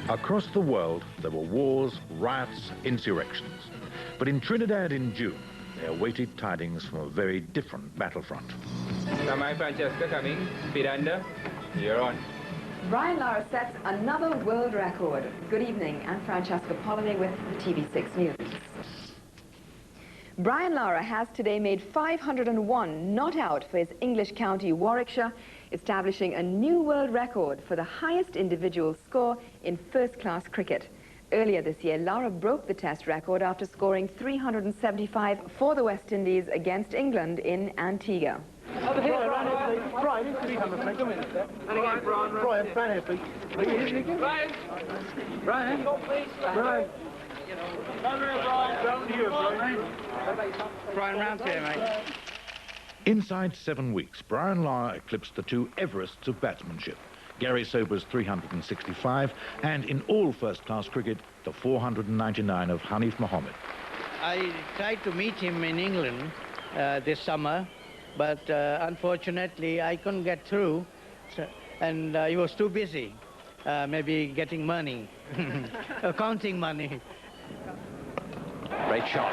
Across the world, there were wars, riots, insurrections. But in Trinidad in June, they awaited tidings from a very different battlefront. Francesca coming, feet under, you're on. Brian Lara sets another world record. Good evening, I'm Francesca Pollini with the TV6 News. Brian Lara has today made 501 not out for his English county Warwickshire, establishing a new world record for the highest individual score in first-class cricket. Earlier this year, Lara broke the test record after scoring 375 for the West Indies against England in Antigua. Brian, round here, mate. Inside 7 weeks, Brian Lara eclipsed the two Everests of batsmanship, Gary Sober's 365, and in all first-class cricket, the 499 of Hanif Mohammed. I tried to meet him in England this summer, but unfortunately I couldn't get through, and he was too busy, maybe getting money, counting money. Great shot.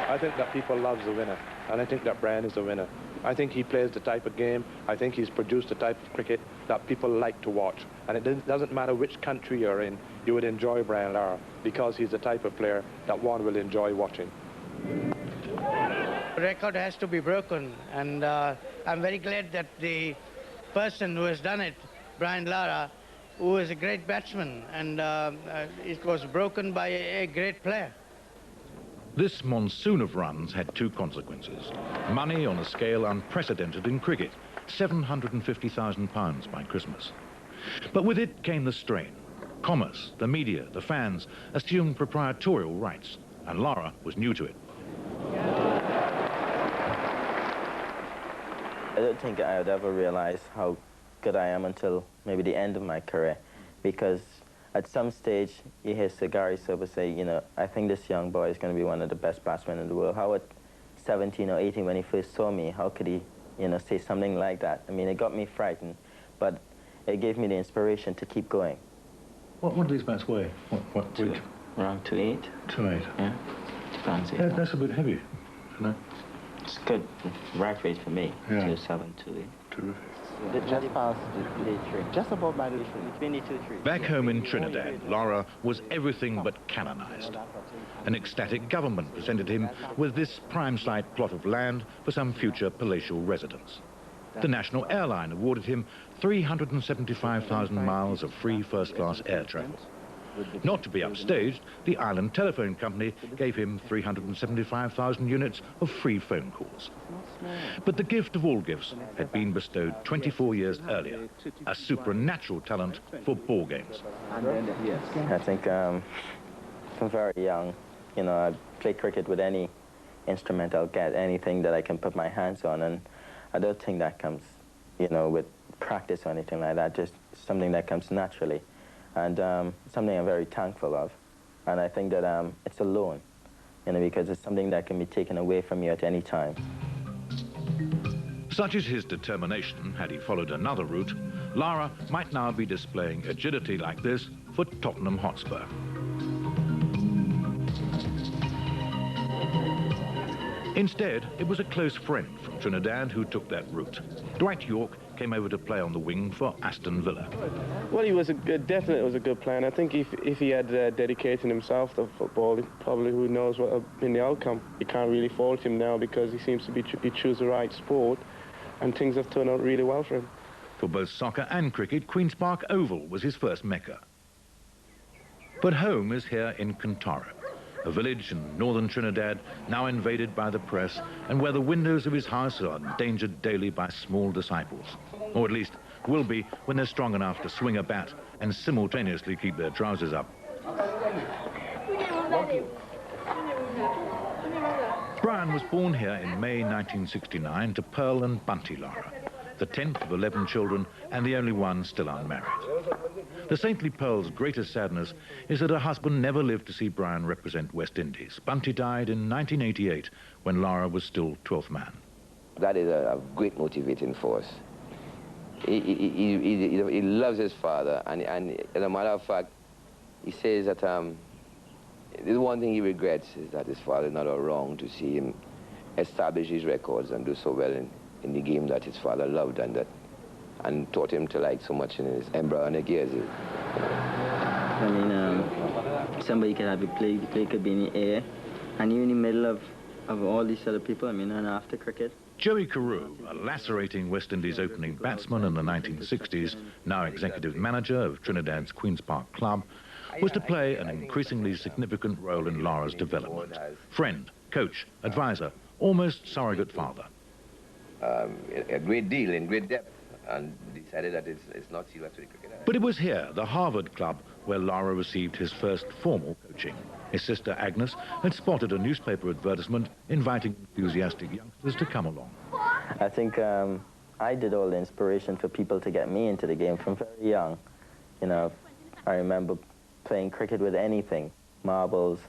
I think that people loves a winner, and I think that Brian is a winner. I think he plays the type of game, I think he's produced the type of cricket that people like to watch. And it doesn't matter which country you're in, you would enjoy Brian Lara, because he's the type of player that one will enjoy watching. The record has to be broken, and I'm very glad that the person who has done it, Brian Lara, who is a great batsman, and it was broken by a great player. This monsoon of runs had two consequences. Money on a scale unprecedented in cricket, £750,000 by Christmas. But with it came the strain. Commerce, the media, the fans assumed proprietorial rights, and Lara was new to it. I don't think I would ever realize how good I am until maybe the end of my career, because at some stage you hear Sir Gary Sober say, you know, I think this young boy is going to be one of the best batsmen in the world. How at 17 or 18 when he first saw me, how could he, you know, say something like that? I mean, it got me frightened, but it gave me the inspiration to keep going. What do these bats weigh? What weight? Around 2.8. 2.8? Yeah, fancy. That's a bit heavy, isn't it? It's good right weight for me, yeah. 2.7, 2.8. Terrific. Just past the 3. Just above by the 3. Between the 2-3. Back home in Trinidad, Lara was everything but canonized. An ecstatic government presented him with this prime site plot of land for some future palatial residence. The national airline awarded him 375,000 miles of free first-class air travel. Not to be upstaged, the island telephone company gave him 375,000 units of free phone calls. But the gift of all gifts had been bestowed 24 years earlier, a supernatural talent for ball games. I think from very young, you know, I play cricket with any instrument I'll get, anything that I can put my hands on, and I don't think that comes, you know, with practice or anything like that, just something that comes naturally. And something I'm very thankful of. And I think that it's a loan, you know, because it's something that can be taken away from you at any time. Such is his determination, had he followed another route, Lara might now be displaying agility like this for Tottenham Hotspur. Instead, it was a close friend from Trinidad who took that route. Dwight York came over to play on the wing for Aston Villa. Well, he was definitely was a good player, and I think if he had dedicated himself to football, probably who knows what would have been the outcome. You can't really fault him now because he seems to be choose the right sport, and things have turned out really well for him. For both soccer and cricket, Queen's Park Oval was his first mecca. But home is here in Kantara, a village in northern Trinidad now invaded by the press, and where the windows of his house are endangered daily by small disciples, or at least will be when they're strong enough to swing a bat and simultaneously keep their trousers up. Brian was born here in May 1969 to Pearl and Bunty Lara, the 10th of 11 children and the only one still unmarried. The saintly Pearl's greatest sadness is that her husband never lived to see Brian represent West Indies. Bunty died in 1988 when Lara was still 12th man. That is a great motivating force. He loves his father, and as a matter of fact, he says that the one thing he regrets is that his father not wrong to see him establish his records and do so well in the game that his father loved and taught him to like so much in his embryonic years. I mean, somebody could have you play, the play could be in the air, and you're in the middle of all these other people, I mean, and after cricket. Joey Carew, a lacerating West Indies opening batsman in the 1960s, now executive manager of Trinidad's Queen's Park Club, was to play an increasingly significant role in Lara's development. Friend, coach, advisor, almost surrogate father. A great deal, in great depth, and decided that it's not serious to the cricket. But it was here, the Harvard club, where Lara received his first formal coaching. His sister Agnes had spotted a newspaper advertisement inviting enthusiastic youngsters to come along. I think I did all the inspiration for people to get me into the game from very young. You know, I remember playing cricket with anything, marbles,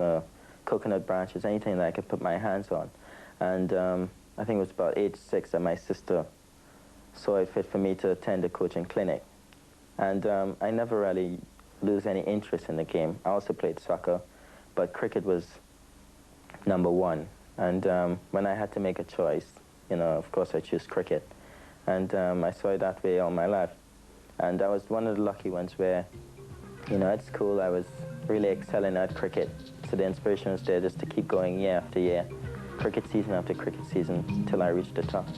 coconut branches, anything that I could put my hands on. And I think it was about age 6 that my sister saw it fit for me to attend a coaching clinic. And I never really lose any interest in the game. I also played soccer, but cricket was #1. And when I had to make a choice, you know, of course I chose cricket. And I saw it that way all my life. And I was one of the lucky ones where, you know, at school I was really excelling at cricket. So the inspiration was there just to keep going year after year, cricket season after cricket season, until I reached the top.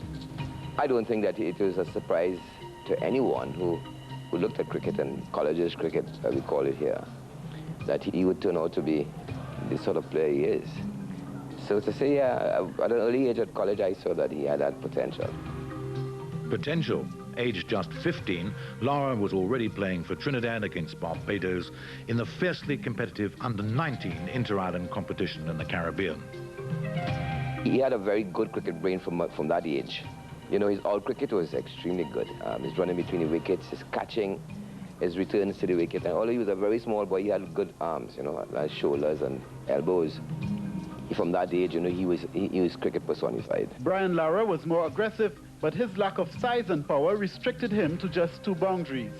I don't think that it was a surprise to anyone who looked at cricket, and colleges cricket, as we call it here, that he would turn out to be the sort of player he is. So to say, at an early age at college, I saw that he had that potential. Potential. Aged just 15, Lara was already playing for Trinidad against Barbados in the fiercely competitive under-19 inter-island competition in the Caribbean. He had a very good cricket brain from that age. You know, his all-cricket was extremely good. His running between the wickets, his catching, his returns to the wicket. And although he was a very small boy, he had good arms, you know, like shoulders and elbows. From that age, you know, he was cricket personified. Brian Lara was more aggressive, but his lack of size and power restricted him to just 2 boundaries.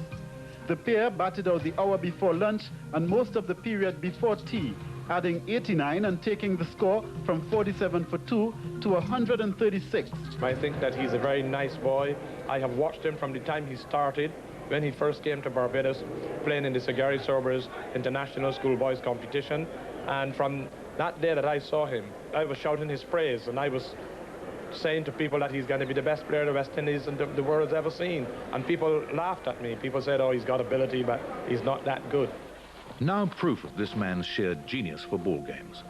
The pair batted out the hour before lunch and most of the period before tea, adding 89 and taking the score from 47 for 2 to 136. I think that he's a very nice boy. I have watched him from the time he started, when he first came to Barbados, playing in the Sagari Sobers International Schoolboys competition. And from that day that I saw him, I was shouting his praise, and I was saying to people that he's going to be the best player the West Indies and the world's ever seen. And people laughed at me. People said, oh, he's got ability, but he's not that good. Now proof of this man's sheer genius for ball games.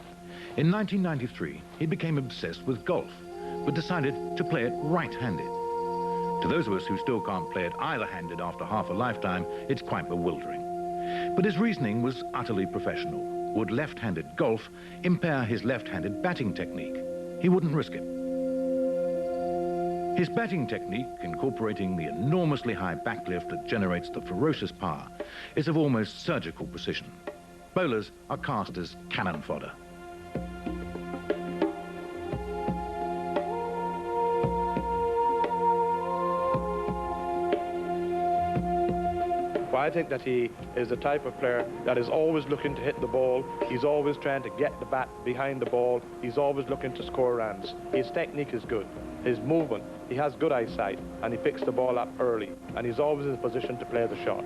In 1993, he became obsessed with golf, but decided to play it right-handed. To those of us who still can't play it either-handed after half a lifetime, it's quite bewildering. But his reasoning was utterly professional. Would left-handed golf impair his left-handed batting technique? He wouldn't risk it. His batting technique, incorporating the enormously high backlift that generates the ferocious power, is of almost surgical precision. Bowlers are cast as cannon fodder. I think that he is the type of player that is always looking to hit the ball. He's always trying to get the bat behind the ball. He's always looking to score runs. His technique is good. His movement, he has good eyesight, and he picks the ball up early, and he's always in a position to play the shot.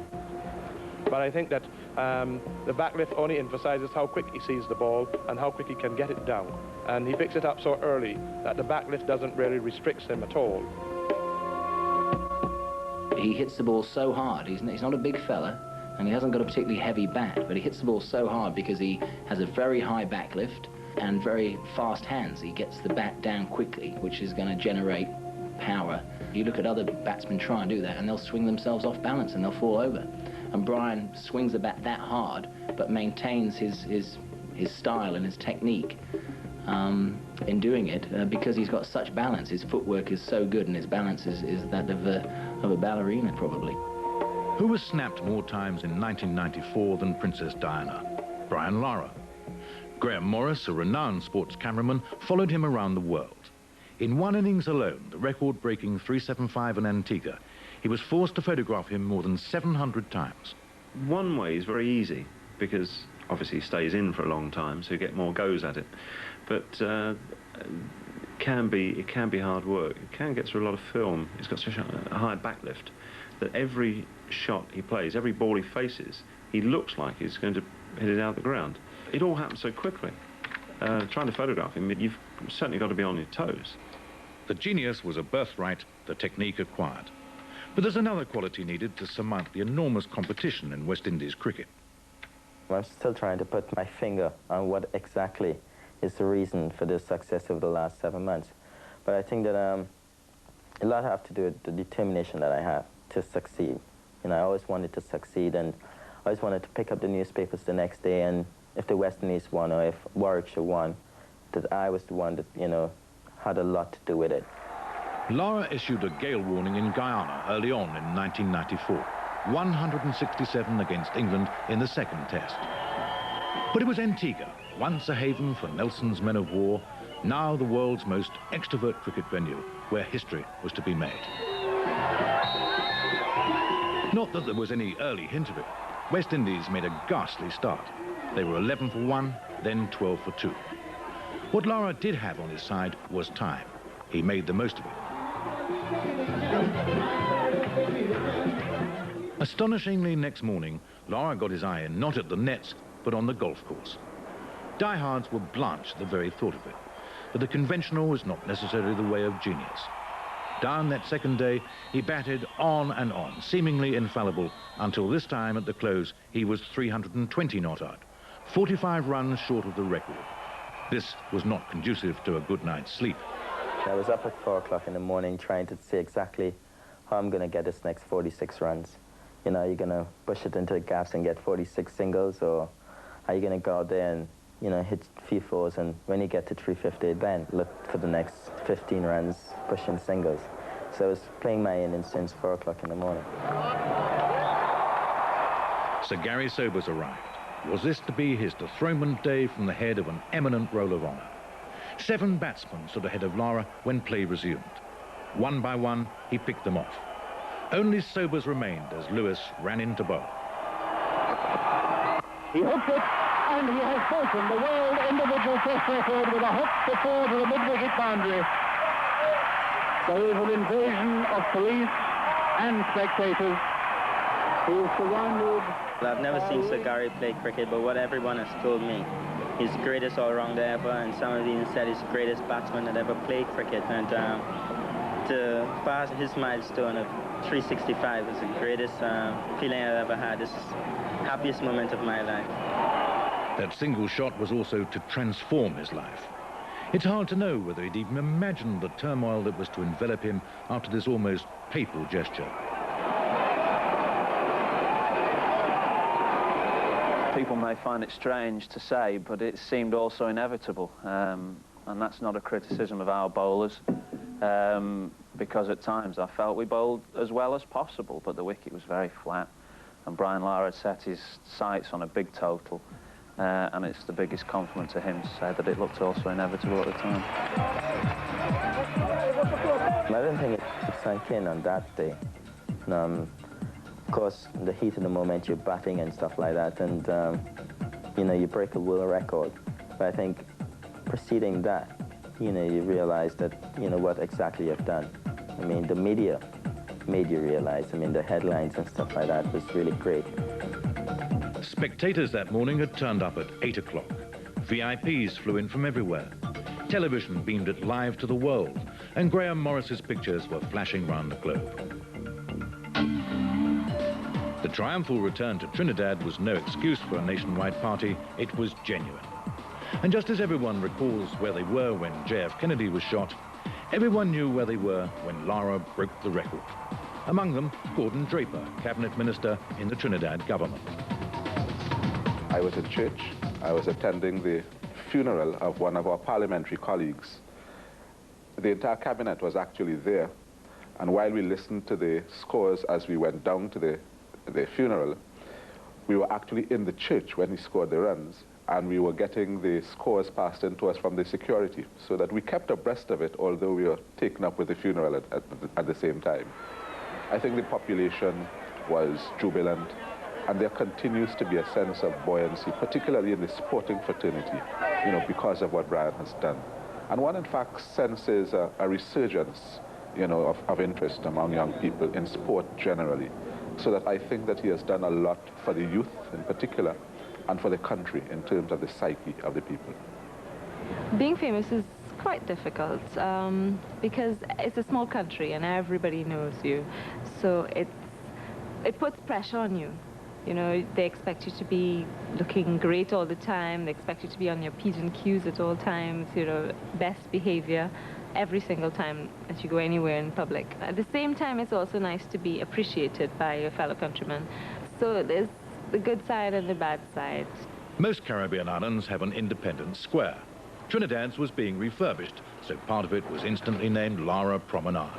But I think that the backlift only emphasizes how quick he sees the ball and how quick he can get it down. And he picks it up so early that the backlift doesn't really restrict him at all. He hits the ball so hard. He's not a big fella, and he hasn't got a particularly heavy bat, but he hits the ball so hard because he has a very high backlift and very fast hands. He gets the bat down quickly, which is going to generate power. You look at other batsmen try and do that, and they'll swing themselves off balance and they'll fall over. And Brian swings the bat that hard, but maintains his style and his technique in doing it because he's got such balance. His footwork is so good, and his balance is that of a ballerina, probably. Who was snapped more times in 1994 than Princess Diana? Brian Lara. Graham Morris, a renowned sports cameraman, followed him around the world. In one innings alone, the record-breaking 375 in Antigua, he was forced to photograph him more than 700 times. One way is very easy. because obviously he stays in for a long time, so you get more goes at it. But it can be hard work. It can get through a lot of film. He's got such a high backlift that every shot he plays, every ball he faces, he looks like he's going to hit it out of the ground. It all happens so quickly. Trying to photograph him, you've certainly got to be on your toes. The genius was a birthright, the technique acquired. But there's another quality needed to surmount the enormous competition in West Indies cricket. I'm still trying to put my finger on what exactly is the reason for the success of the last 7 months. But I think that a lot have to do with the determination that I have to succeed. You know, I always wanted to succeed, and I always wanted to pick up the newspapers the next day, and if the West Indies won or if Warwickshire won, that I was the one that, you know, had a lot to do with it. Lara issued a gale warning in Guyana early on in 1994. 167 against England in the second test. But it was Antigua, once a haven for Nelson's men of war, now the world's most extrovert cricket venue, where history was to be made. Not that there was any early hint of it. West Indies made a ghastly start. They were 11 for 1, then 12 for 2. What Lara did have on his side was time. He made the most of it. Astonishingly, next morning, Lara got his eye not at the nets, but on the golf course. Diehards were blanched at the very thought of it, but the conventional was not necessarily the way of genius. Down that second day, he batted on and on, seemingly infallible, until this time at the close, he was 320 not out, 45 runs short of the record. This was not conducive to a good night's sleep. I was up at 4 o'clock in the morning trying to see exactly how I'm going to get this next 46 runs. You know, are you going to push it into the gaps and get 46 singles, or are you going to go out there and, you know, hit a few fours, and when you get to 350, then look for the next 15 runs pushing singles. So I was playing my innings since 4 o'clock in the morning. Sir Gary Sobers arrived. Was this to be his dethronement day from the head of an eminent roll of honour? 7 batsmen stood ahead of Lara when play resumed. One by one, he picked them off. Only Sobers remained as Lewis ran into bowl. He hooked it, and he has broken the world individual test record with a hook to 4 to the mid-wicket boundary. There is an invasion of police and spectators. He is surrounded. I've never seen Sir Gary play cricket, but what everyone has told me, he's the greatest all-rounder ever, and some have even said he's the greatest batsman that ever played cricket. And to pass his milestone of 365 is the greatest feeling I've ever had. It's the happiest moment of my life. That single shot was also to transform his life. It's hard to know whether he'd even imagined the turmoil that was to envelop him after this almost papal gesture. People may find it strange to say, but it seemed also inevitable. And that's not a criticism of our bowlers, because at times I felt we bowled as well as possible, but the wicket was very flat. And Brian Lara had set his sights on a big total, and it's the biggest compliment to him to say that it looked also inevitable at the time. I don't think it sank in on that day. Of course, the heat of the moment, you're batting and stuff like that, and you know, you break a world record. But I think preceding that, you know, you realize that, you know, what exactly you've done. I mean, the media made you realize. I mean, the headlines and stuff like that was really great. Spectators that morning had turned up at 8 o'clock. VIPs flew in from everywhere. Television beamed it live to the world, and Graham Morris's pictures were flashing round the globe. The triumphal return to Trinidad was no excuse for a nationwide party. It was genuine. And just as everyone recalls where they were when JF Kennedy was shot, everyone knew where they were when Lara broke the record. Among them, Gordon Draper, cabinet minister in the Trinidad government. I was in church. I was attending the funeral of one of our parliamentary colleagues. The entire cabinet was actually there. And while we listened to the scores as we went down to the funeral, we were actually in the church when he scored the runs, and we were getting the scores passed in to us from the security, so that we kept abreast of it, although we were taken up with the funeral at the same time. I think the population was jubilant. And there continues to be a sense of buoyancy, particularly in the sporting fraternity, you know, because of what Brian has done. And one, in fact, senses a resurgence, you know, of interest among young people in sport generally. So that I think that he has done a lot for the youth in particular, and for the country in terms of the psyche of the people. Being famous is quite difficult because it's a small country and everybody knows you. So it puts pressure on you. You know, they expect you to be looking great all the time. They expect you to be on your P's and Q's at all times, you know, best behavior every single time that you go anywhere in public. At the same time, it's also nice to be appreciated by your fellow countrymen. So there's the good side and the bad side. Most Caribbean islands have an independent square. Trinidad's was being refurbished, so part of it was instantly named Lara Promenade.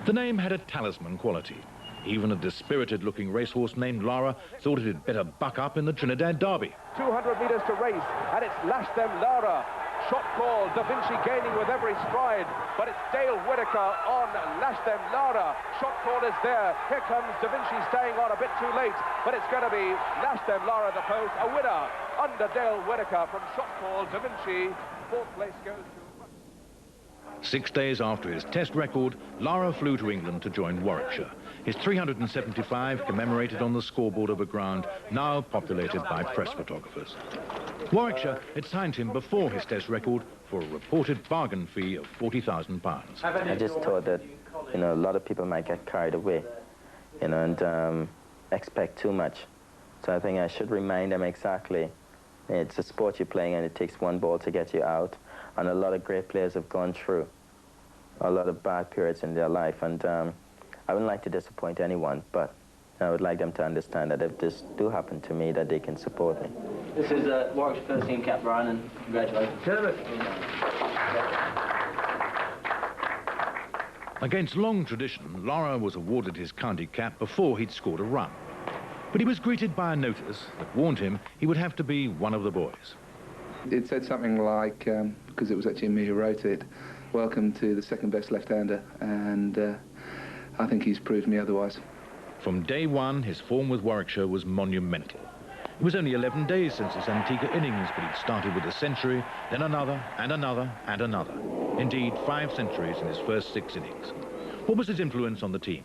The name had a talisman quality. Even a dispirited-looking racehorse named Lara thought it had better buck up in the Trinidad Derby. 200 metres to race, and it's Lash Them Lara. Shot call, Da Vinci gaining with every stride, but it's Dale Whitaker on Lash Them Lara. Shot call is there. Here comes Da Vinci staying on a bit too late, but it's going to be Lash Them Lara the post, a winner under Dale Whitaker from shot call. Da Vinci, fourth place goes to... 6 days after his test record, Lara flew to England to join Warwickshire. His 375 commemorated on the scoreboard of a ground now populated by press photographers. Warwickshire had signed him before his test record for a reported bargain fee of £40,000. I just thought that, you know, a lot of people might get carried away, you know, and expect too much. So I think I should remind them exactly, it's a sport you're playing and it takes one ball to get you out. And a lot of great players have gone through a lot of bad periods in their life. And I wouldn't like to disappoint anyone, but I would like them to understand that if this do happen to me, that they can support me. This is Warwickshire first team cap, Brian, and congratulations. Against long tradition, Lara was awarded his county cap before he'd scored a run. But he was greeted by a notice that warned him he would have to be one of the boys. It said something like, because it was actually me who wrote it, welcome to the second best left-hander, and I think he's proved me otherwise. From day one, his form with Warwickshire was monumental. It was only 11 days since his Antigua innings, but he'd started with a century, then another, and another, and another. Indeed, 5 centuries in his first 6 innings. What was his influence on the team?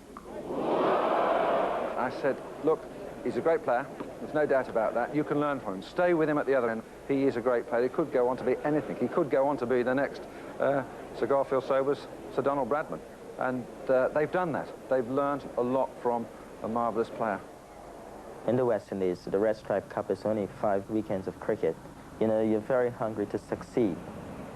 I said, look, he's a great player. There's no doubt about that. You can learn from him. Stay with him at the other end. He is a great player. He could go on to be anything. He could go on to be the next Sir Garfield Sobers, Sir Donald Bradman. And they've done that. They've learned a lot from a marvellous player. In the West Indies, the Red Stripe Cup is only 5 weekends of cricket. You know, you're very hungry to succeed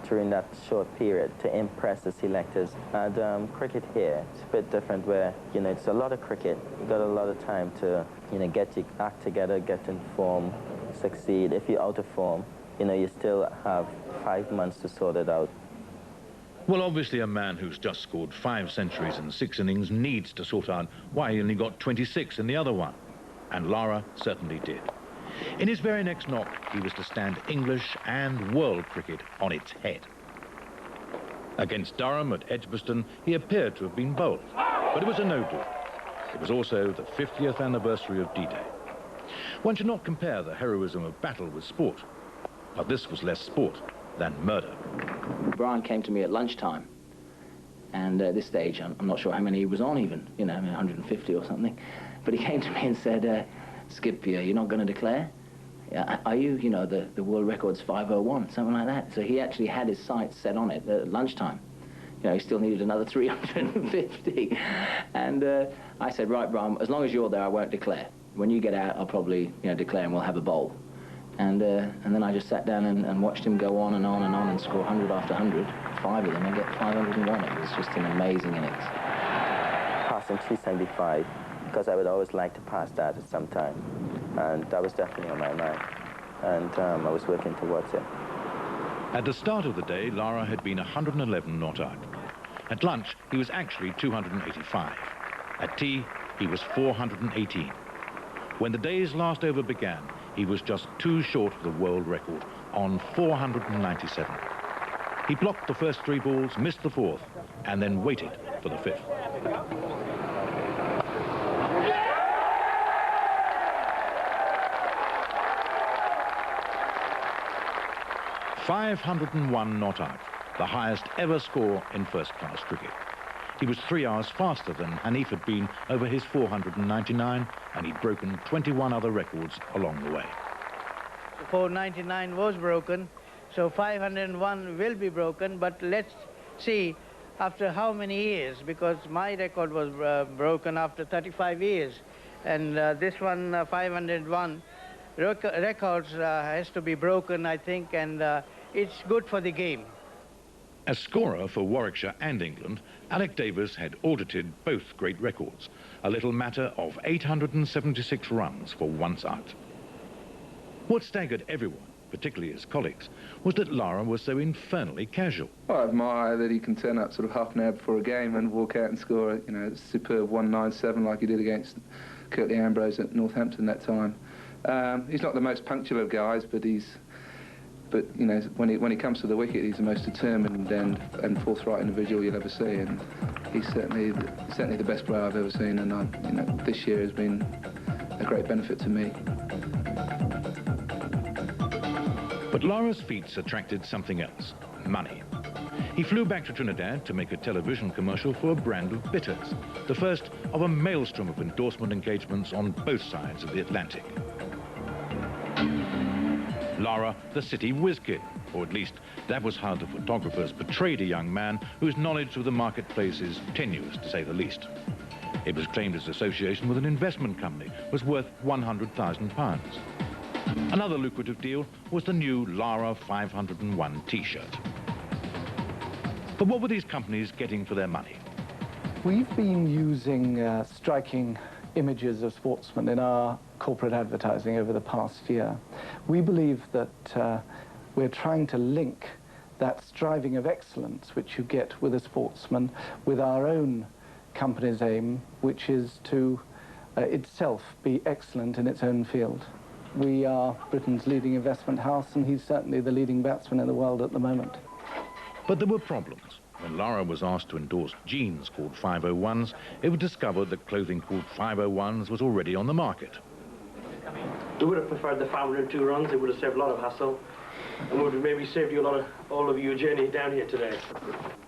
during that short period to impress the selectors. And cricket here, it's a bit different where, you know, it's a lot of cricket. You've got a lot of time to, you know, get your act together, get in form, succeed. If you're out of form, you know, you still have 5 months to sort it out. Well, obviously a man who's just scored 5 centuries in 6 innings needs to sort out why he only got 26 in the other one. And Lara certainly did. In his very next knock, he was to stand English and world cricket on its head. Against Durham at Edgbaston, he appeared to have been bowled, but it was a no-do. It was also the 50th anniversary of D-Day. One should not compare the heroism of battle with sport, but this was less sport than murder. Brian came to me at lunchtime, and at this stage, I'm not sure how many he was on even, you know, 150 or something, but he came to me and said, Skip, you're not going to declare? Are you, you know, the world record's 501, something like that. So he actually had his sights set on it at lunchtime. You know, he still needed another 350. And I said, right, Brian, as long as you're there, I won't declare. When you get out, I'll probably, you know, declare and we'll have a bowl. And then I just sat down and watched him go on and on and on and score 100 after 100, 5 of them, and get 501. It was just an amazing innings. Passing 375, because I would always like to pass that at some time. And that was definitely on my mind. And I was working towards it. At the start of the day, Lara had been 111 not out. At lunch, he was actually 285. At tea, he was 418. When the day's last over began, he was just 2 short of the world record on 497. He blocked the first 3 balls, missed the 4th, and then waited for the 5th. 501 not out, the highest ever score in first-class cricket. He was 3 hours faster than Hanif had been over his 499, and he'd broken 21 other records along the way. 499 was broken, so 501 will be broken, but let's see after how many years, because my record was broken after 35 years, and this one, 501, records has to be broken, I think, and it's good for the game. As scorer for Warwickshire and England, Alec Davis had audited both great records, a little matter of 876 runs for once out. What staggered everyone, particularly his colleagues, was that Lara was so infernally casual. I admire that he can turn up sort of half an hour before a game and walk out and score a superb 197 like he did against Curtly Ambrose at Northampton that time. He's not the most punctual of guys, but when he comes to the wicket, he's the most determined and forthright individual you'll ever see, and he's certainly the best player I've ever seen, and this year has been a great benefit to me. But Lara's feats attracted something else, money. He flew back to Trinidad to make a television commercial for a brand of bitters, the first of a maelstrom of endorsement engagements on both sides of the Atlantic. Lara, the city whiz kid, or at least that was how the photographers portrayed a young man whose knowledge of the marketplace is tenuous, to say the least. It was claimed his association with an investment company was worth £100,000. Another lucrative deal was the new Lara 501 T-shirt. But what were these companies getting for their money? We've been using striking images of sportsmen in our corporate advertising over the past year. We believe that we're trying to link that striving of excellence which you get with a sportsman with our own company's aim, which is to itself be excellent in its own field. We are Britain's leading investment house, and he's certainly the leading batsman in the world at the moment. But there were problems. When Lara was asked to endorse jeans called 501s, it was discovered that clothing called 501s was already on the market. We would have preferred the 502 runs. It would have saved a lot of hassle, and would have maybe saved you all of your journey down here today.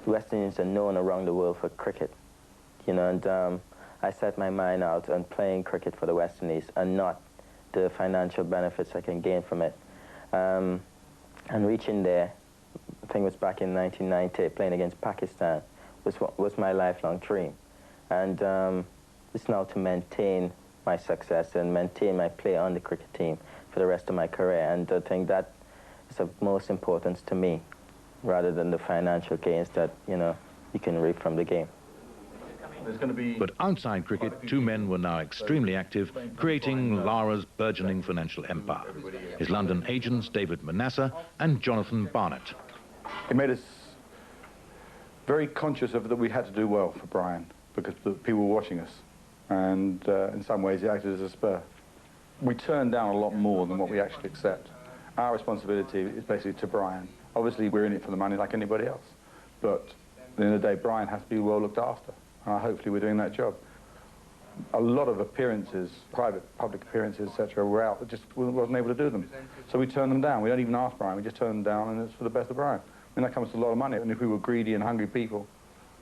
West Indians are known around the world for cricket, and I set my mind out on playing cricket for the West Indies and not the financial benefits I can gain from it. And reaching there, I think it was back in 1990, playing against Pakistan, was my lifelong dream. And it's now to maintain my success and maintain my play on the cricket team for the rest of my career. And I think that is of most importance to me, rather than the financial gains that, you can reap from the game. But outside cricket, two men were now extremely active, creating Lara's burgeoning financial empire. His London agents, David Manasseh and Jonathan Barnett. It made us very conscious of that we had to do well for Brian, because the people were watching us. And in some ways, it acted as a spur. We turn down a lot more than what we actually accept. Our responsibility is basically to Brian. Obviously, we're in it for the money like anybody else. But at the end of the day, Brian has to be well looked after. Hopefully we're doing that job. A lot of appearances, private, public appearances, etc., were out, just wasn't able to do them. So we turned them down. We don't even ask Brian, we just turn them down, and it's for the best of Brian. I mean, that comes to a lot of money, and if we were greedy and hungry people,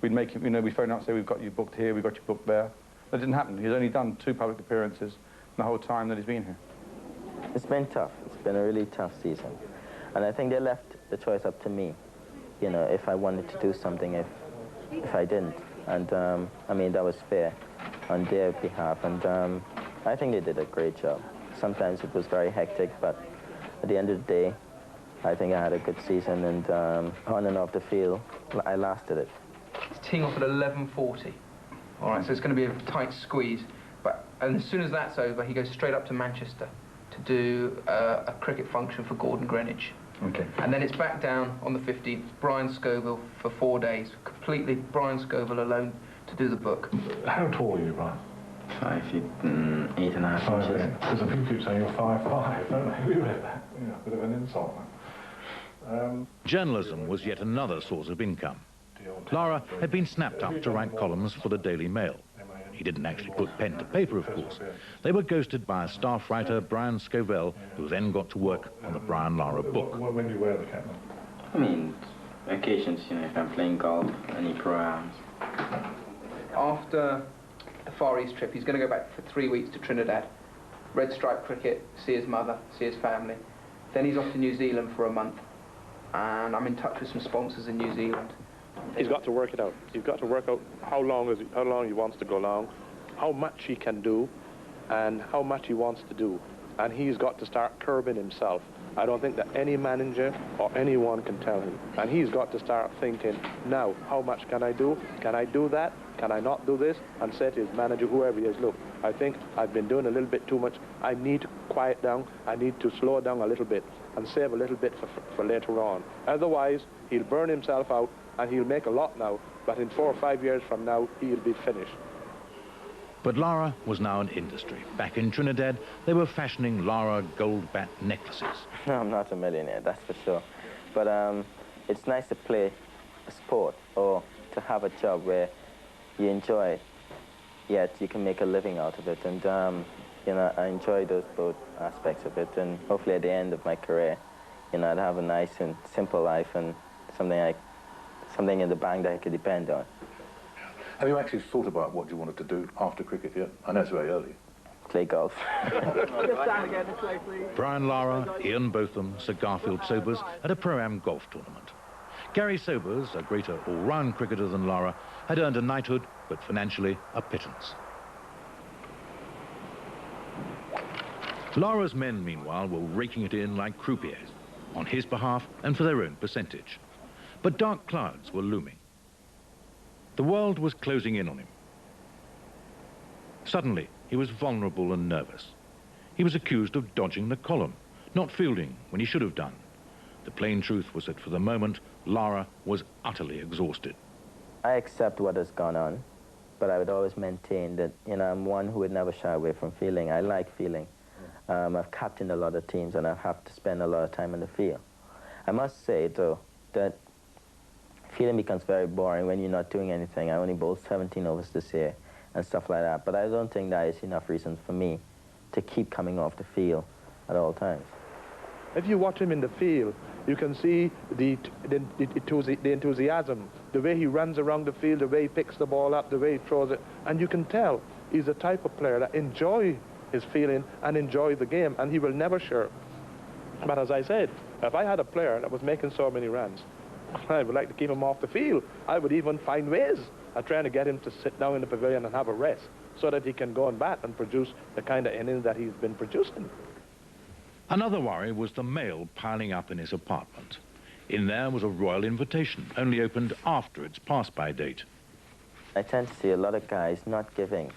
we'd make it, we'd phone up and say, we've got you booked here, we've got you booked there. That didn't happen. He's only done 2 public appearances the whole time that he's been here. It's been tough. It's been a really tough season. And I think they left the choice up to me, if I wanted to do something, if I didn't. And, I mean, that was fair on their behalf, and I think they did a great job. Sometimes it was very hectic, but at the end of the day, I think I had a good season, and on and off the field, I lasted it. He's teeing off at 11:40. All right, so it's going to be a tight squeeze. And as soon as that's over, he goes straight up to Manchester to do a cricket function for Gordon Greenwich. Okay. And then it's back down on the 15th, Brian Scoville for 4 days, completely Brian Scoville alone to do the book. How tall are you, Brian? 5 feet 8.5 inches. Because people keep saying you're 5'5", don't they? A bit of an insult. Journalism was yet another source of income. Lara had been snapped up to write columns for the Daily Mail. He didn't actually put pen to paper, of course. They were ghosted by a staff writer, Brian Scovell, who then got to work on the Brian Lara book. When do you wear the cap? I mean, occasions, you know, if I'm playing golf, any programs. After the Far East trip, he's going to go back for 3 weeks to Trinidad. Red stripe cricket, see his mother, see his family. Then he's off to New Zealand for a month. And I'm in touch with some sponsors in New Zealand. He's got to work it out. He's got to work out how long he wants to go long, how much he can do, and how much he wants to do. And he's got to start curbing himself. I don't think that any manager or anyone can tell him. And he's got to start thinking, now, how much can I do? Can I do that? Can I not do this? And say to his manager, whoever he is, look, I think I've been doing a little bit too much. I need to quiet down. I need to slow down a little bit and save a little bit for later on. Otherwise, he'll burn himself out and he'll make a lot now, but in 4 or 5 years from now, he'll be finished. But Lara was now an industry. Back in Trinidad, they were fashioning Lara gold bat necklaces. No, I'm not a millionaire, that's for sure. But it's nice to play a sport or to have a job where you enjoy it, yet you can make a living out of it. And, you know, I enjoy those both aspects of it. And hopefully at the end of my career, you know, I'd have a nice and simple life and something in the bank that I could depend on. Have you actually thought about what you wanted to do after cricket yet? I know it's very early. Play golf. Brian Lara, Ian Botham, Sir Garfield Sobers at a Pro-Am golf tournament. Gary Sobers, a greater all-round cricketer than Lara, had earned a knighthood, but financially a pittance. Lara's men, meanwhile, were raking it in like croupiers, on his behalf and for their own percentage. But dark clouds were looming. The world was closing in on him. Suddenly, he was vulnerable and nervous. He was accused of dodging the column, not fielding when he should have done. The plain truth was that for the moment, Lara was utterly exhausted. I accept what has gone on, but I would always maintain that, you know, I'm one who would never shy away from feeling. I like feeling. I've captained a lot of teams and I've had to spend a lot of time in the field. I must say, though, that feeling becomes very boring when you're not doing anything. I only bowled 17 overs this year and stuff like that, but I don't think that is enough reason for me to keep coming off the field at all times. If you watch him in the field, you can see the enthusiasm, the way he runs around the field, the way he picks the ball up, the way he throws it, and you can tell he's the type of player that enjoys his feeling and enjoy the game, and he will never shirk. But as I said, if I had a player that was making so many runs, I would like to keep him off the field. I would even find ways of trying to get him to sit down in the pavilion and have a rest so that he can go and bat and produce the kind of innings that he's been producing. Another worry was the mail piling up in his apartment. In there was a royal invitation, only opened after its pass-by date. I tend to see a lot of guys not giving,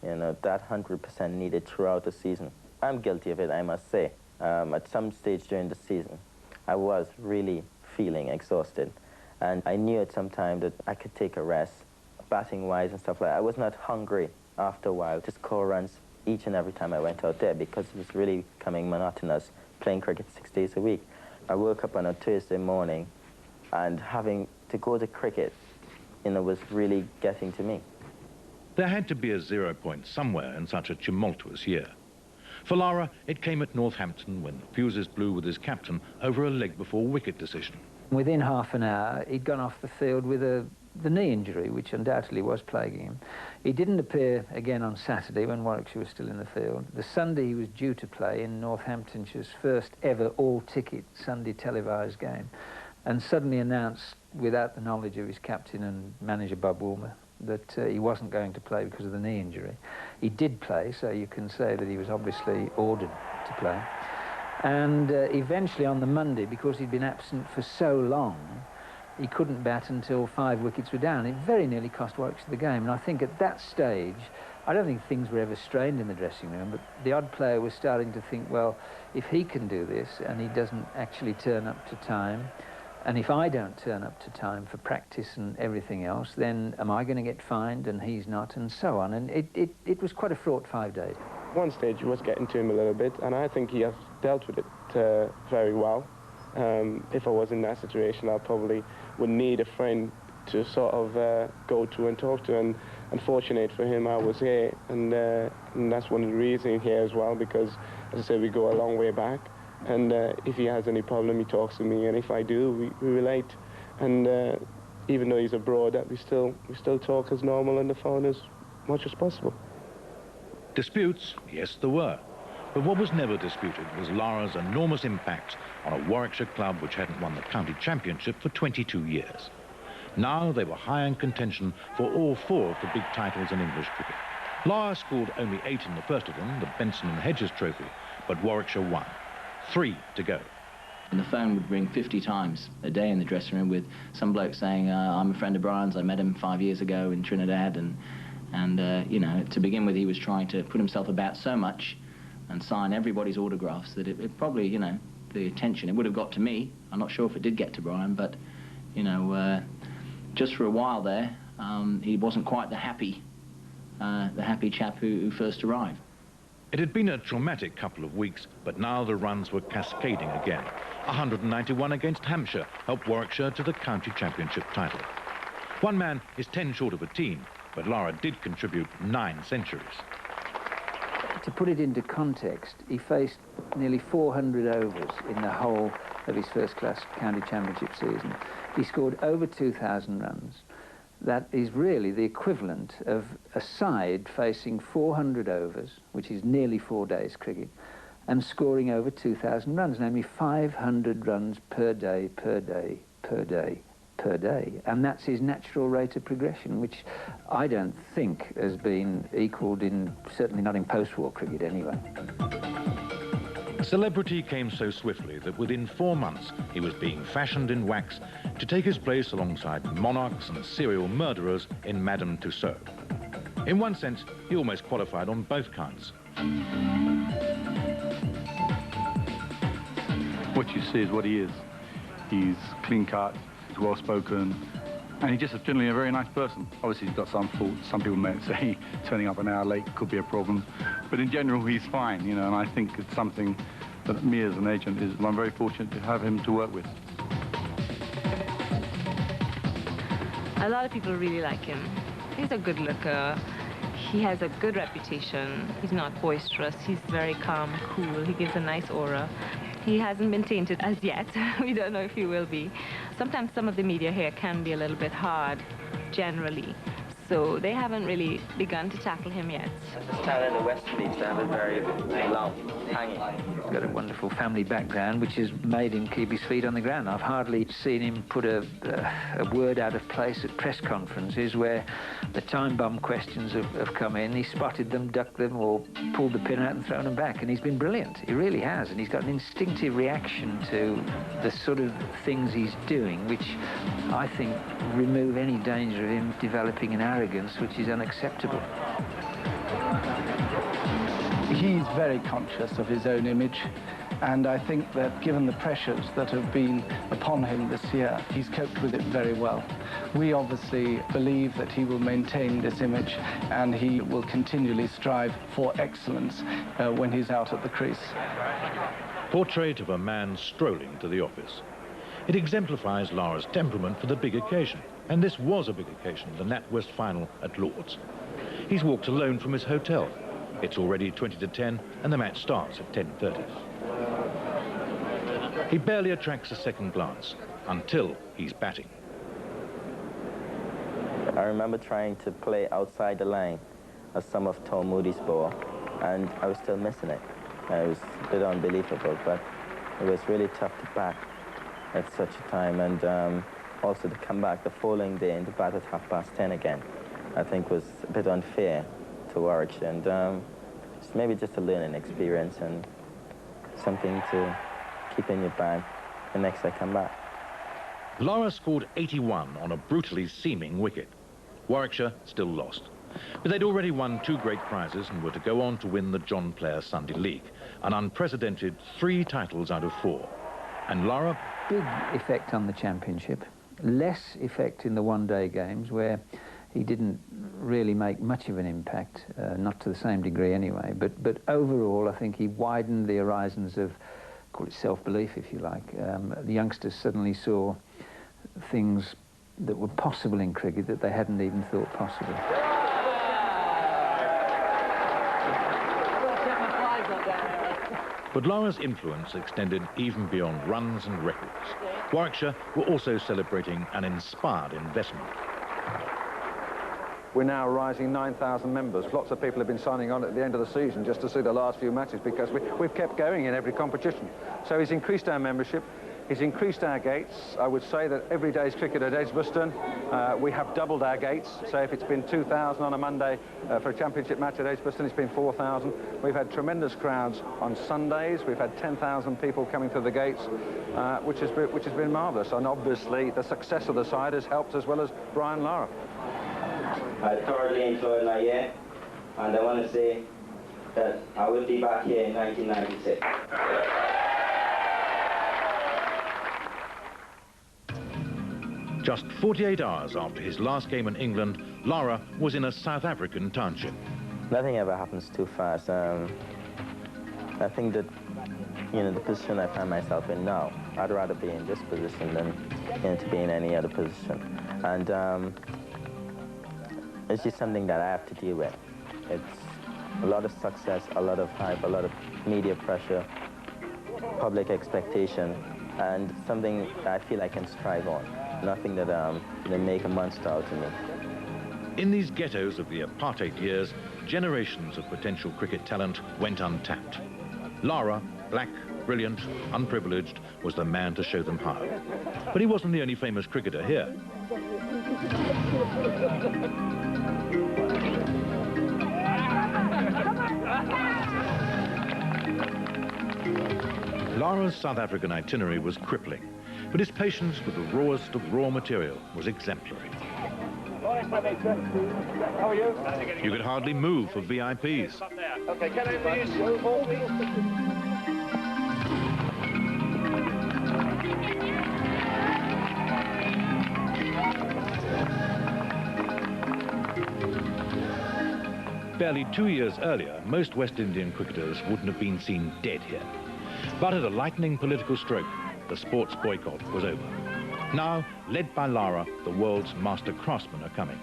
you know, that 100% needed throughout the season. I'm guilty of it, I must say. At some stage during the season, I was really feeling exhausted. And I knew at some time that I could take a rest, batting-wise and stuff like that. I was not hungry after a while to score runs each and every time I went out there because it was really becoming monotonous, playing cricket 6 days a week. I woke up on a Thursday morning and having to go to cricket, you know, was really getting to me. There had to be a 0 point somewhere in such a tumultuous year. For Lara, it came at Northampton when the fuses blew with his captain over a leg before wicket decision. Within half an hour, he'd gone off the field with the knee injury, which undoubtedly was plaguing him. He didn't appear again on Saturday when Warwickshire was still in the field. The Sunday he was due to play in Northamptonshire's first ever all-ticket Sunday televised game, and suddenly announced, without the knowledge of his captain and manager Bob Woolmer, that he wasn't going to play because of the knee injury. He did play, so you can say that he was obviously ordered to play. And eventually on the Monday, because he'd been absent for so long, he couldn't bat until 5 wickets were down. It very nearly cost Warwickshire the game. And I think at that stage, I don't think things were ever strained in the dressing room, but the odd player was starting to think, well, if he can do this and he doesn't actually turn up to time, and if I don't turn up to time for practice and everything else, then am I going to get fined and he's not, and so on. And it was quite a fraught 5 days. One stage it was getting to him a little bit, and I think he has dealt with it very well. If I was in that situation, I probably would need a friend to sort of go to and talk to, and unfortunate for him I was here, and that's one of the reasons here as well, because, as I said, we go a long way back, and if he has any problem, he talks to me, and if I do, we relate, and even though he's abroad, we still talk as normal on the phone as much as possible. Disputes, yes, there were. But what was never disputed was Lara's enormous impact on a Warwickshire club which hadn't won the county championship for 22 years. Now they were high in contention for all 4 of the big titles in English cricket. Lara scored only 8 in the first of them, the Benson and Hedges Trophy, but Warwickshire won. 3 to go. And the phone would ring 50 times a day in the dressing room with some bloke saying, I'm a friend of Brian's, I met him 5 years ago in Trinidad, and you know, to begin with, he was trying to put himself about so much and sign everybody's autographs that it probably, you know, the attention, it would have got to me. I'm not sure if it did get to Brian, but, you know, just for a while there, he wasn't quite the happy chap who first arrived. It had been a traumatic couple of weeks, but now the runs were cascading again. 191 against Hampshire helped Warwickshire to the county championship title. One man is 10 short of a team, but Lara did contribute 9 centuries. To put it into context, he faced nearly 400 overs in the whole of his first-class county championship season. He scored over 2,000 runs. That is really the equivalent of a side facing 400 overs, which is nearly 4 days cricket, and scoring over 2,000 runs, namely 500 runs per day, per day, per day, per day. And that's his natural rate of progression, which I don't think has been equalled in, certainly not in post-war cricket anyway. Celebrity came so swiftly that within 4 months he was being fashioned in wax to take his place alongside monarchs and serial murderers in Madame Tussauds. In one sense, he almost qualified on both kinds. What you see is what he is. He's clean-cut, he's well-spoken, and he's just generally a very nice person. Obviously, he's got some faults. Some people may say turning up an hour late could be a problem, but in general, he's fine, you know, and I think it's something that me as an agent I'm very fortunate to have him to work with. A lot of people really like him. He's a good looker. He has a good reputation. He's not boisterous. He's very calm, cool. He gives a nice aura. He hasn't been tainted as yet. We don't know if he will be. Sometimes some of the media here can be a little bit hard, generally. So they haven't really begun to tackle him yet. The style in the West needs to have a very long, hanging. He's got a wonderful family background, which has made him keep his feet on the ground. I've hardly seen him put a word out of place at press conferences where the time bomb questions have come in. He spotted them, ducked them, or pulled the pin out and thrown them back. And he's been brilliant. He really has. And he's got an instinctive reaction to the sort of things he's doing, which I think remove any danger of him developing an arrogance which is unacceptable. He's very conscious of his own image, and I think that given the pressures that have been upon him this year, he's coped with it very well. We obviously believe that he will maintain this image and he will continually strive for excellence when he's out at the crease. Portrait of a man strolling to the office. It exemplifies Lara's temperament for the big occasion, and this was a big occasion, the NatWest final at Lord's. He's walked alone from his hotel. It's already 20 to 10, and the match starts at 10:30. He barely attracts a second glance, until he's batting. I remember trying to play outside the line of some of Tom Moody's ball, and I was still missing it. It was a bit unbelievable, but it was really tough to bat at such a time, and also to come back the following day and to bat at 10:30 again, I think was a bit unfair to Warwickshire, and maybe just a learning experience and something to keep in your bag the next I come back. Lara scored 81 on a brutally seaming wicket. Warwickshire still lost. But they'd already won 2 great prizes and were to go on to win the John Player Sunday League, an unprecedented 3 titles out of 4. And Lara? Big effect on the championship, less effect in the one-day games where he didn't really make much of an impact, not to the same degree anyway, but overall I think he widened the horizons of, call it self-belief if you like. The youngsters suddenly saw things that were possible in cricket that they hadn't even thought possible. But Lara's influence extended even beyond runs and records. Warwickshire were also celebrating an inspired investment. We're now rising 9,000 members. Lots of people have been signing on at the end of the season just to see the last few matches because we've kept going in every competition. So he's increased our membership. He's increased our gates. I would say that every day's cricket at Edgbaston, we have doubled our gates. So if it's been 2,000 on a Monday for a championship match at Edgbaston, it's been 4,000. We've had tremendous crowds on Sundays. We've had 10,000 people coming through the gates, which has been marvellous. And obviously, the success of the side has helped as well as Brian Lara. I thoroughly enjoyed my year, and I want to say that I will be back here in 1996. Just 48 hours after his last game in England, Lara was in a South African township. Nothing ever happens too fast. I think that, you know, the position I find myself in now, I'd rather be in this position than, you know, to be in any other position. And it's just something that I have to deal with. It's a lot of success, a lot of hype, a lot of media pressure, public expectation, and something that I feel I can strive on. Nothing that make a monster out of me. In these ghettos of the apartheid years, generations of potential cricket talent went untapped. Lara, black, brilliant, unprivileged, was the man to show them how. But he wasn't the only famous cricketer here. Lara's South African itinerary was crippling, but his patience with the rawest of raw material was exemplary. How are you? You could hardly move for VIPs. Okay, can I please? Hold, Barely 2 years earlier, most West Indian cricketers wouldn't have been seen dead here. But at a lightning political stroke, the sports boycott was over. Now, led by Lara, the world's master craftsmen are coming.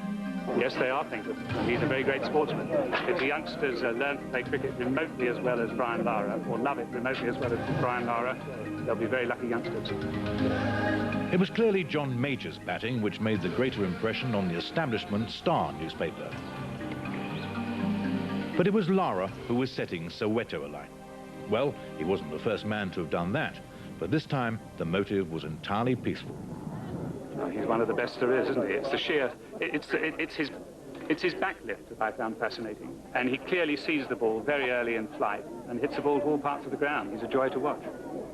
Yes, they are thinkers, and he's a very great sportsman. If the youngsters learn to play cricket remotely as well as Brian Lara, or love it remotely as well as Brian Lara, they'll be very lucky youngsters. It was clearly John Major's batting which made the greater impression on the establishment Star newspaper. But it was Lara who was setting Soweto alight. Well, he wasn't the first man to have done that, but this time the motive was entirely peaceful. Oh, he's one of the best there is, isn't he? It's the sheer, it's his backlift that I found fascinating. And he clearly sees the ball very early in flight and hits the ball to all parts of the ground. He's a joy to watch.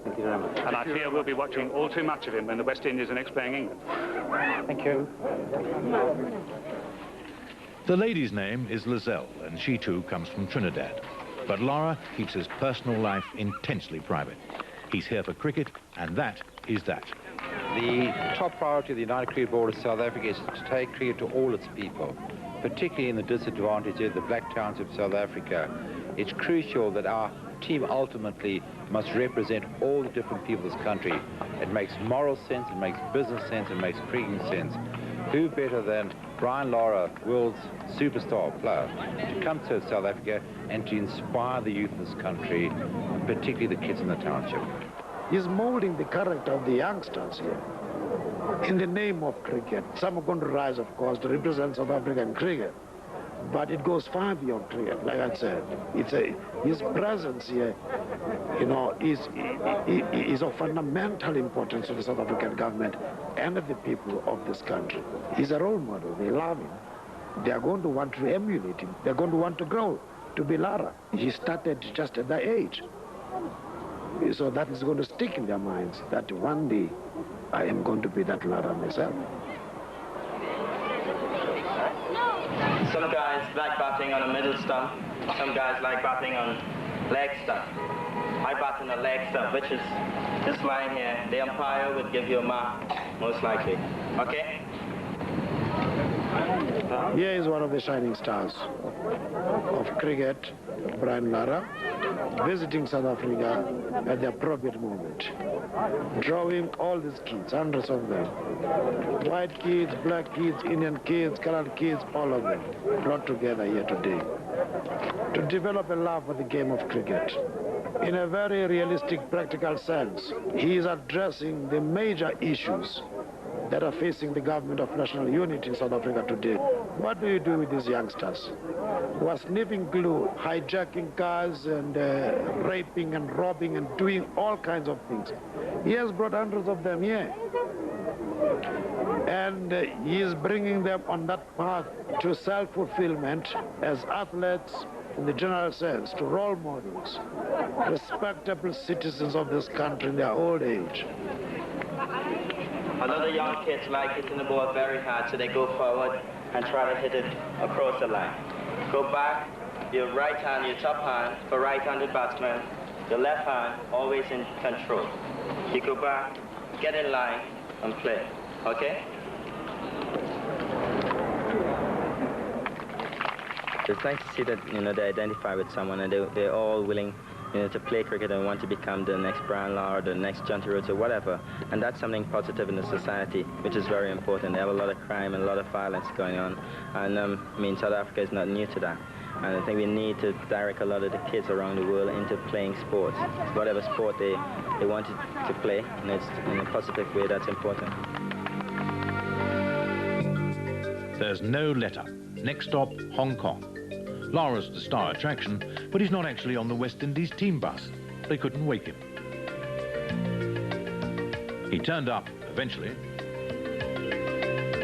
Thank you very much. And I fear we'll be watching all too much of him when the West Indies are next playing England. Thank you. The lady's name is Lizelle, and she too comes from Trinidad. But Lara keeps his personal life intensely private. He's here for cricket, and that is that. The top priority of the United Cricket Board of South Africa is to take cricket to all its people, particularly in the disadvantaged areas, the black towns of South Africa. It's crucial that our team ultimately must represent all the different people of this country. It makes moral sense, it makes business sense, it makes cricketing sense. Who better than Brian Lara, world's superstar player, to come to South Africa and to inspire the youth of this country, particularly the kids in the township. He's molding the character of the youngsters here. In the name of cricket, some are going to rise, of course, to represent South African cricket. But it goes far beyond cricket, like I said. His presence here, you know, is of fundamental importance to the South African government and of the people of this country. He's a role model. They love him. They are going to want to emulate him. They're going to want to grow to be Lara. He started just at that age. So that is going to stick in their minds that one day I am going to be that Lara myself. Some guys like batting on a middle stump. Some guys like batting on leg stump. I bat on a leg stump, which is this line here. The umpire would give you a mark, most likely. Okay? Here is one of the shining stars of cricket, Brian Lara, visiting South Africa at the appropriate moment, drawing all these kids, hundreds of them, white kids, black kids, Indian kids, colored kids, all of them, brought together here today to develop a love for the game of cricket. in a very realistic, practical sense. He is addressing the major issues that are facing the government of national unity in South Africa today. What do you do with these youngsters who are sniffing glue, hijacking cars and raping and robbing and doing all kinds of things? He has brought hundreds of them here. And he is bringing them on that path to self-fulfillment as athletes in the general sense, to role models, respectable citizens of this country in their old age. A lot of young kids like hitting the ball very hard, so they go forward and try to hit it across the line. Go back, your right hand, your top hand for right-handed batsmen, your left hand always in control. You go back, get in line, and play. Okay? It's nice to see that, you know, they identify with someone and they're all willing, you know, to play cricket and want to become the next Brian Lara, the next John Rhodes or whatever. And that's something positive in the society, which is very important. They have a lot of crime and a lot of violence going on. And I mean, South Africa is not new to that. And I think we need to direct a lot of the kids around the world into playing sports. Whatever sport they want to play, and it's in a positive way, that's important. There's no let-up. Next stop, Hong Kong. Lara's the star attraction, but he's not actually on the West Indies team bus. They couldn't wake him. He turned up eventually.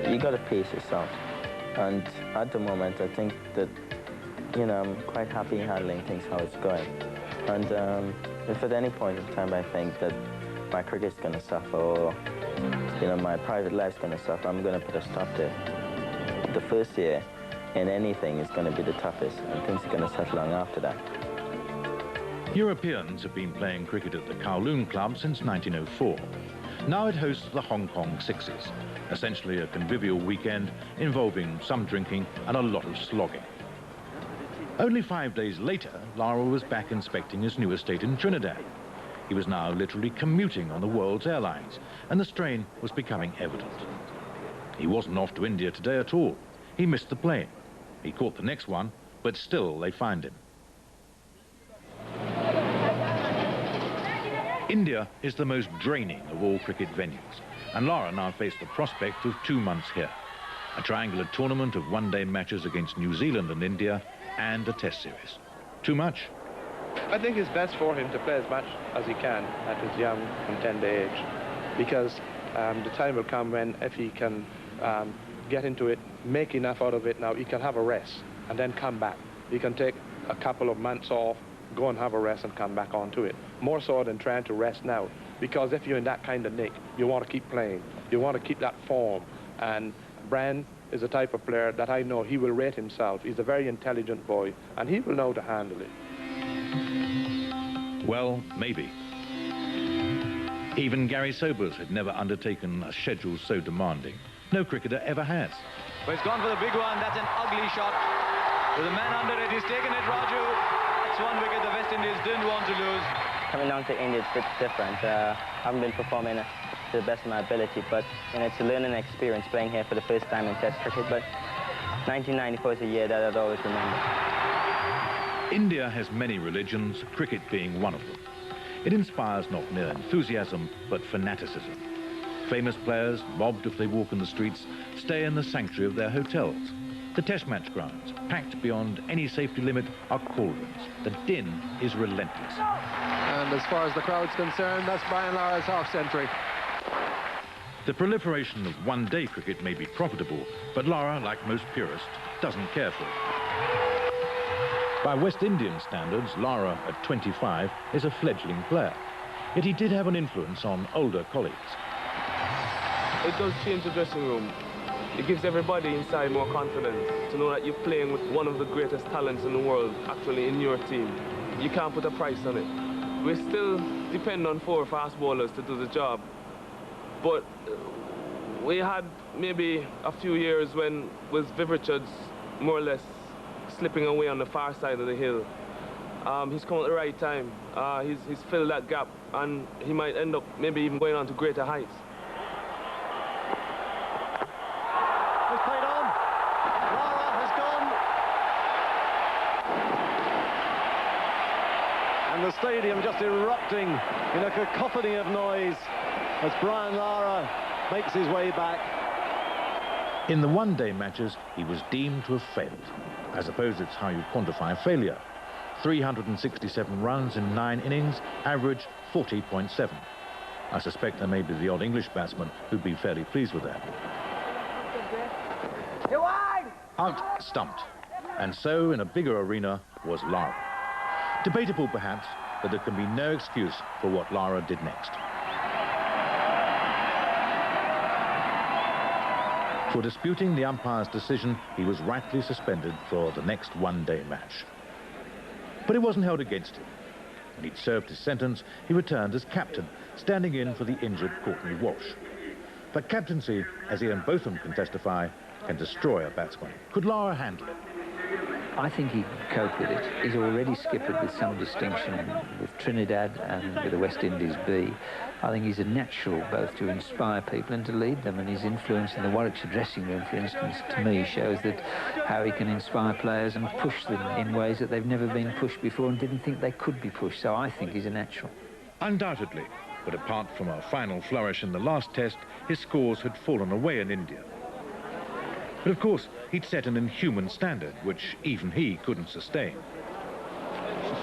You got to pace yourself. And at the moment, I think that, you know, I'm quite happy handling things how it's going. And if at any point in time I think that my cricket's going to suffer or, you know, my private life's going to suffer, I'm going to put a stop to it. The first year in anything is going to be the toughest, and things are going to settle on after that. Europeans have been playing cricket at the Kowloon Club since 1904. Now it hosts the Hong Kong Sixes, essentially a convivial weekend involving some drinking and a lot of slogging. Only 5 days later, Lara was back inspecting his new estate in Trinidad. He was now literally commuting on the world's airlines, and the strain was becoming evident. He wasn't off to India today at all. He missed the plane. He caught the next one, but still they find him. India is the most draining of all cricket venues, and Lara now faced the prospect of 2 months here. A triangular tournament of one-day matches against New Zealand and India, and a test series. Too much? I think it's best for him to play as much as he can at his young and tender age, because the time will come when, if he can get into it, make enough out of it now, he can have a rest and then come back. He can take a couple of months off, go and have a rest and come back onto it. More so than trying to rest now, because if you're in that kind of nick, you want to keep playing. You want to keep that form. And Brian is the type of player that I know he will rate himself. He's a very intelligent boy, and he will know to handle it. Well, maybe. Even Gary Sobers had never undertaken a schedule so demanding. No cricketer ever has. But he's gone for the big one. That's an ugly shot. With a man under it, he's taken it, Raju. That's 1 wicket the West Indies didn't want to lose. Coming down to India, it's a bit different. I haven't been performing to the best of my ability, but you know, it's a learning experience playing here for the first time in Test cricket. But 1994 is a year that I'd always remember. India has many religions, cricket being one of them. It inspires not mere enthusiasm, but fanaticism. Famous players, mobbed if they walk in the streets, stay in the sanctuary of their hotels. The test match grounds, packed beyond any safety limit, are cauldrons. The din is relentless. And as far as the crowd's concerned, that's Brian Lara's half-century. The proliferation of one-day cricket may be profitable, but Lara, like most purists, doesn't care for it. By West Indian standards, Lara, at 25, is a fledgling player. Yet he did have an influence on older colleagues. It does change the dressing room. It gives everybody inside more confidence to know that you're playing with one of the greatest talents in the world, actually in your team. You can't put a price on it. We still depend on 4 fast bowlers to do the job, but we had maybe a few years when with Viv Richards more or less slipping away on the far side of the hill. He's come at the right time. He's filled that gap, and he might end up maybe even going on to greater heights. It's played on. Lara has gone. And the stadium stadium just erupting in a cacophony of noise as Brian Lara makes his way back. In the one-day matches, he was deemed to have failed. I suppose it's how you quantify failure. 367 runs in 9 innings, average 40.7. I suspect there may be the odd English batsman who'd be fairly pleased with that. Out stumped. And so, in a bigger arena, was Lara. Debatable, perhaps, but there can be no excuse for what Lara did next. For disputing the umpire's decision, he was rightly suspended for the next one-day match. But it wasn't held against him. When he'd served his sentence, he returned as captain, standing in for the injured Courtney Walsh. But captaincy, as Ian Botham can testify, can destroy a batsman. Could Lara handle it? I think he can cope with it. He's already skippered with some distinction with Trinidad and with the West Indies B. I think he's a natural both to inspire people and to lead them, and his influence in the Warwickshire dressing room, for instance, to me shows that how he can inspire players and push them in ways that they've never been pushed before and didn't think they could be pushed. So I think he's a natural. Undoubtedly, but apart from a final flourish in the last test, his scores had fallen away in India. But of course, he'd set an inhuman standard, which even he couldn't sustain.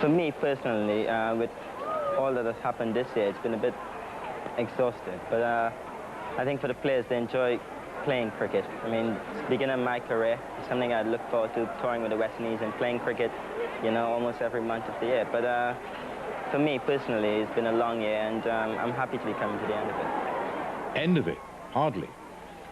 For me personally, with all that has happened this year, it's been a bit exhausting. But I think for the players, they enjoy playing cricket. I mean, it's the beginning of my career. It's something I look forward to, touring with the West Indies and playing cricket, you know, almost every month of the year. But for me personally, it's been a long year, and I'm happy to be coming to the end of it. End of it? Hardly.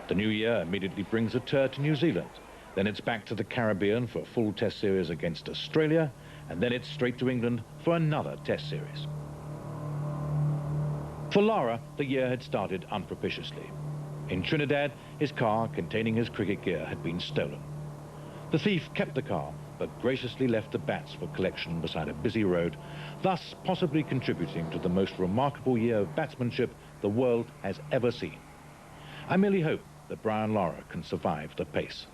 The new year immediately brings a tour to New Zealand. Then it's back to the Caribbean for a full test series against Australia, and then it's straight to England for another test series. For Lara, the year had started unpropitiously. In Trinidad, his car containing his cricket gear had been stolen. The thief kept the car, but graciously left the bats for collection beside a busy road, thus possibly contributing to the most remarkable year of batsmanship the world has ever seen. I merely hope that Brian Lara can survive the pace.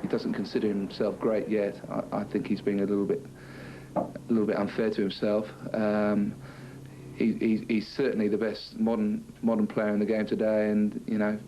He doesn't consider himself great yet. I think he's being a little bit unfair to himself. He's certainly the best modern player in the game today, and you know,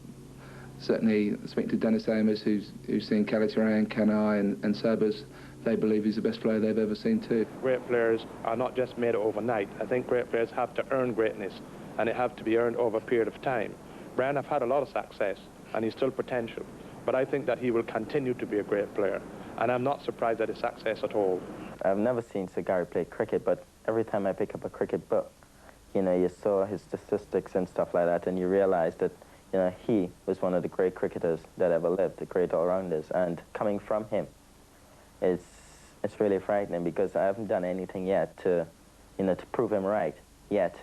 certainly speaking to Dennis Amos, who's seen Kalituran, Kanai, and Sabers, they believe he's the best player they've ever seen too. Great players are not just made overnight. I think great players have to earn greatness, and it have to be earned over a period of time. Brian have had a lot of success, and he's still potential, but I think that he will continue to be a great player, and I'm not surprised at his success at all. I've never seen Sir Gary play cricket, but every time I pick up a cricket book, you know, you saw his statistics and stuff like that, and you realize that, you know, he was one of the great cricketers that ever lived, the great all-rounders, and coming from him, it's really frightening, because I haven't done anything yet to, you know, to prove him right yet.